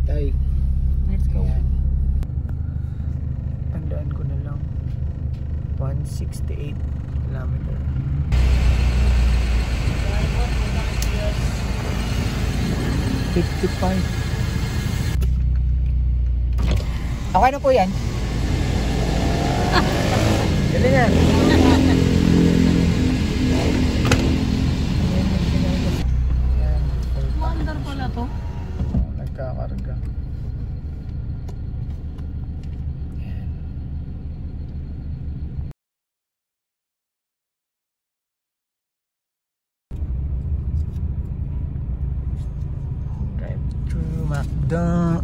Tagaytay. Let's go. Ayan. Tandaan ko na lang. 168 kilometer. 55. Okay na po yan. Dali na. Wonder pala to. Nagkakarga. Drive through Macdo.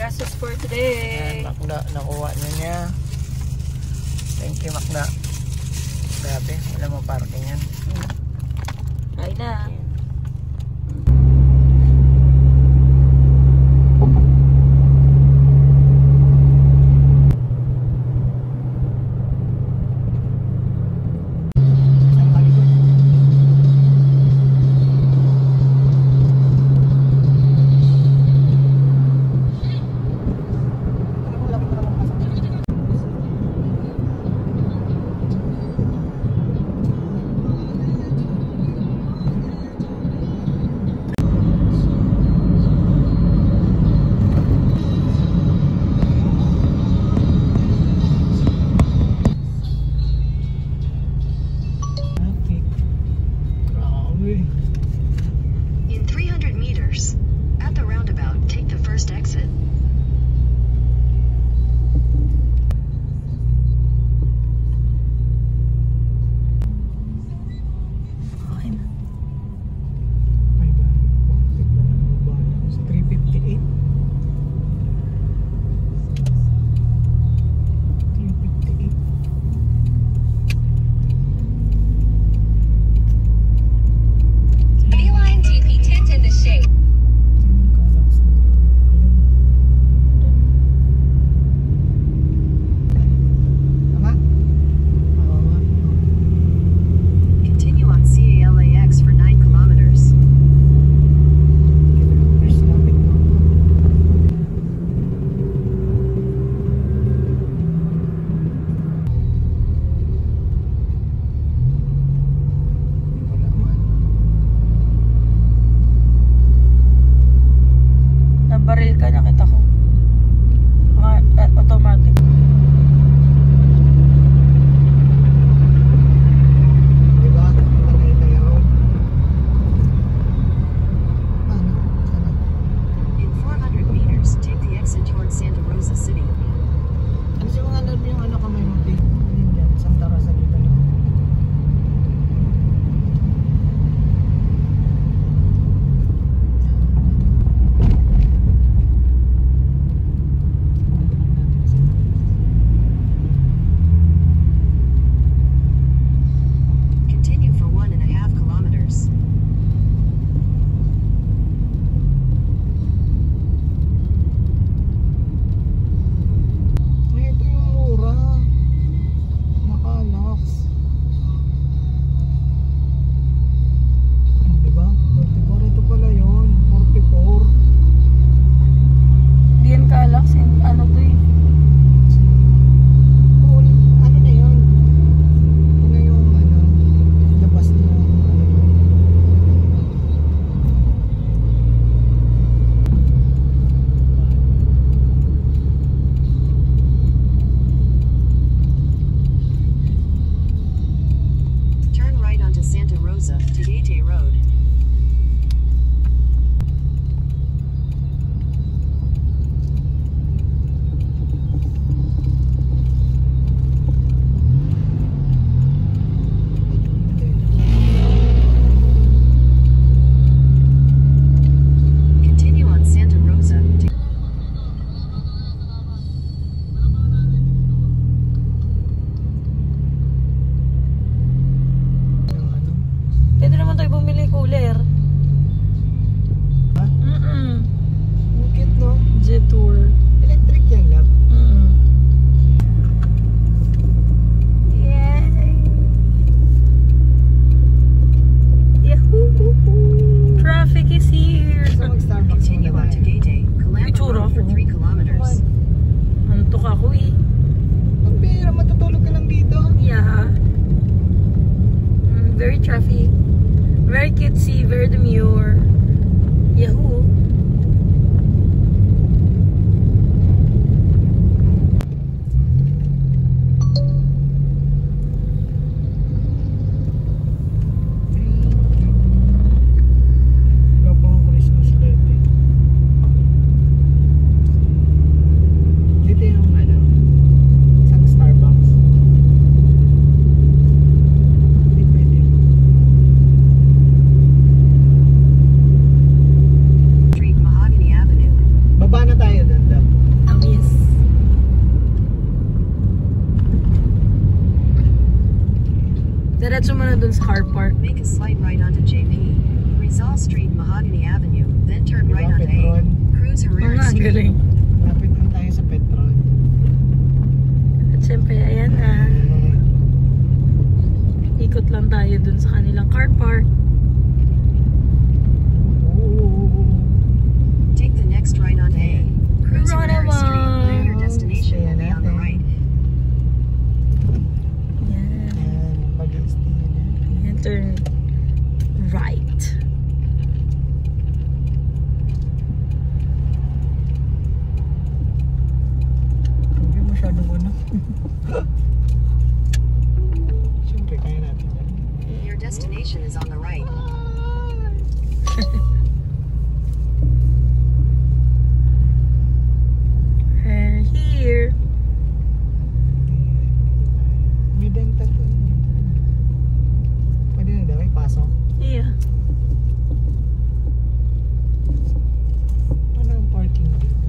Gasos for today. Ayan, Macdo. Nakuha na niya. Thank you, Macdo. Grabe, wala mo parking yan. Ay na. In 300 meters, at the roundabout, take the first exit. Okay na. 358. 358. Beeline DP tint in the shade. Continue on CALAX for 9 kilometers. Nabaril ka, nakita ko. Automatic. Diba? Tagaytay ako. In 400 meters, take the exit towards Santa Rosa City. Kasi mga yung ano kamay mo din. Yun dyan. Santa Rosa dito lang. Continue for 1.5 kilometers. Ay, ito yung mura. Nakalax. Diba? 44. Ito pala yun. 44. Di yan kalax. Ano to eh. Cool. Ano na yun? Ito na yung ano. Labas na yung ano. Turn right onto Santa Rosa, Tagaytay Road. Continue on Santa Rosa. Yung ano. Pwede naman tayo bumili cooler. Ha? Ang cute, no? Jetour. Electric yan lang. Yay! Yahoo! Traffic is here! Gusto mag-Starbucks Continue muna on tayo. Tagaytay, for 3 kilometers. Antok ako eh. Ang bihira, matutulog ka lang dito. Yeah. Very traffic. Very cutesy, very demure. Yahoo! Wala pa ang Christmas light eh. Dito yung ano, isang Starbucks. Hindi pwede. Street Mahogany Avenue. Baba na tayo doon, Dab. Oh, yes. Diretso mo na dun sa car park. Make a slight right onto JP. Rizal Street Mahogany Avenue. Then turn right Diba, onto Petron? A. Cruz Oo Herrera nga, ang Street. galing. Lapit lang tayo sa Petron. At syempre, ayan na. Ikot lang tayo dun sa kanilang car park. Take the next right onto A. Cruz Right Herrera on. Street. Then your destination will be on the right. Yan. Ayan, mag-i-stay na. And turn right. Hindi masyadong ano. Siyempre, kaya natin yan. Your destination is on the right. And here. May dental doon. Pwede na daw, may pasok. Yeah. Ano ang parking dito?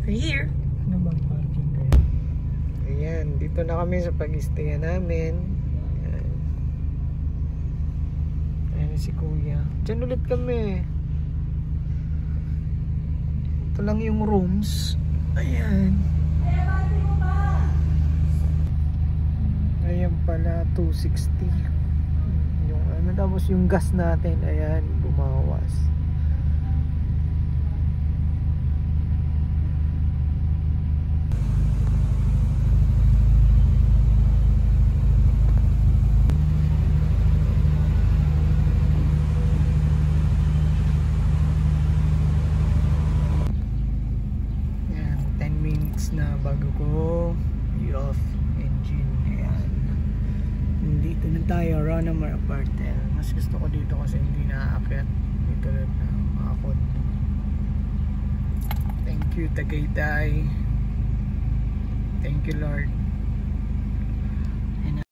We're here. Ano bang parking kaya? Ayan, dito na kami sa pag-istaya namin. Ayan. Ayan na si Kuya. Diyan ulit kami. Ito lang yung rooms. Ayan. Ayan pala, 260. Yung ano, tapos yung gas natin, ayan, bumawas. Ayan, 10 minutes na bago ko i-off engine. Ayan. Dito na tayo, Ronamar Apartel. Mas gusto ko dito kasi hindi naaakyat. Dito na makakot. Thank you, Tagaytay. Thank you, Lord.